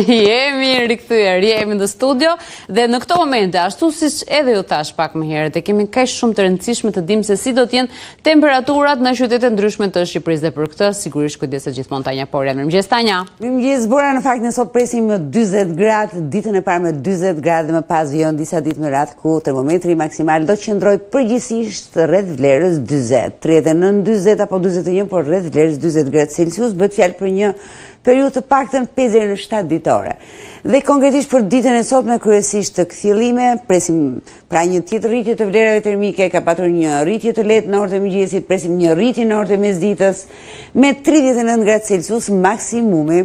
Jemi rikthyer, jemi në studio dhe në këto momente, ashtu siç edhe ju thash pak më herët, kemi kaq shumë të rëndësishme të dimë se si do të jenë temperaturat në qytete ndryshme të Shqipërisë dhe për këtë sigurisht kujdeset gjithmonë Tanja Porja. Mirëmëngjes Tanja. Mirëmëngjes Bora, në fakt ne sot presim 40 gradë, ditën e parë me 40 gradë dhe më pas vjen disa ditë më radh ku termometri maksimal do të qëndrojë përgjithsisht rreth vlerës 40, 39, 40 apo 41, por rreth vlerës 40 gradë Celsius, bëhet fjalë për një periudhë të paktën 5 deri në 7 ditore. Dhe konkretisht për ditën e sotme kryesisht të kthjellime, presim pra një tjetër rritje të vlerave termike, ka patur një rritje të lehtë në orët e mëngjesit, presim një rritje në orët e mesditës me 39 gradë Celsius maksimumi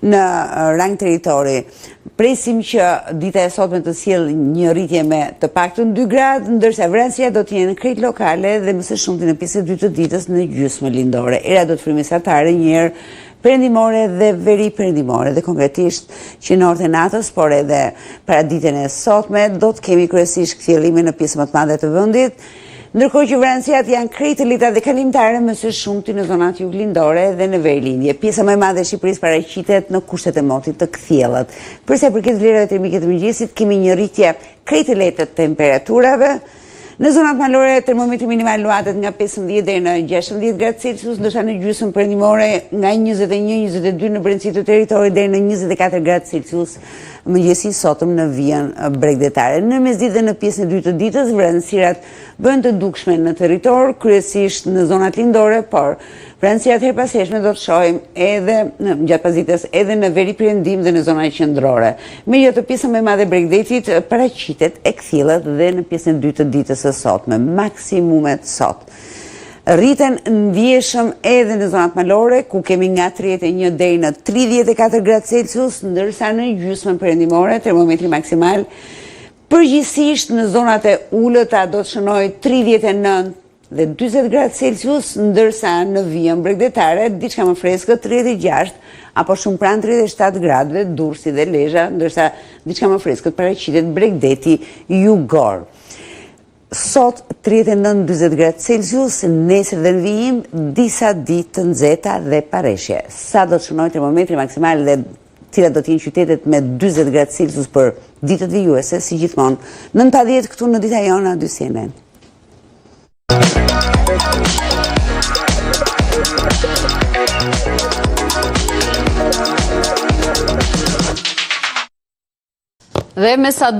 në rang territori. Presim që dita e sotme të sjellë një rritje me të paktën 2 gradë, ndërsa vranësia do të jenë krejt lokale dhe më së shumti në pjesën e dytë të ditës në gjysmën lindore. Era do të frymësatare një herë perëndimore dhe veri perëndimore dhe konkretisht që në orët e natës, por edhe para ditën e sotme do të kemi kryesisht kthjellime në pjesën më të madhe të vendit, ndërkohë që vranësiat janë krejt të lehta dhe kalimtare më së shumti në zonat juglindore dhe në verlindje. Pjesa më e madhe e Shqipërisë paraqitet në kushtet e motit të kthjellët. Për sa i përket vlerave termike të mëngjesit, kemi një rritje krejt të lehtë të temperaturave. Në zonat malore, termometri minimal luatet nga 15 deri në 16 gradë Celsius, ndërsa në gjysmën perëndimore nga 21-22 në brendësi të territorit deri në 24 gradë Celsius mëngjesi sotëm në vijën bregdetare. Në mesditë dhe në pjesën e dytë të ditës, vranësirat bëhen të dukshme në territor, kryesisht në zonat lindore, por vranësirat herpashershme do të shohim edhe gjatë pasdites edhe në veri perëndim dhe në zonat qendrore. Megjithatë, pjesa më e madhe e bregdetit paraqitet e kthjellët dhe në pjesën e dytë të ditës së sotme, maksimumet sot rriten ndjeshëm edhe në zonat malore, ku kemi nga 31 deri në 34 gradë Celsius, ndërsa në gjysmën perëndimore termometri maksimal përgjithsisht në zonat e ulëta do të shënojë 39 dhe 40 gradë Celsius, ndërsa në vijën bregdetare diçka më freskët 36 apo shumë pranë 37 gradëve Durrësi dhe Lezhë, ndërsa diçka më freskët paraqitet Bregdeti jugor. Sot 39-40 gradë Celsius, nesër dhe në vijim disa ditë të nxehta dhe pareshje. Sa do të shënojë termometri maksimal dhe cilat do të jenë qytetet me 40 gradë Celsius për ditët vijuese, si gjithmonë, 9:10 këtu në dita jona dy CNN. Dhe me sa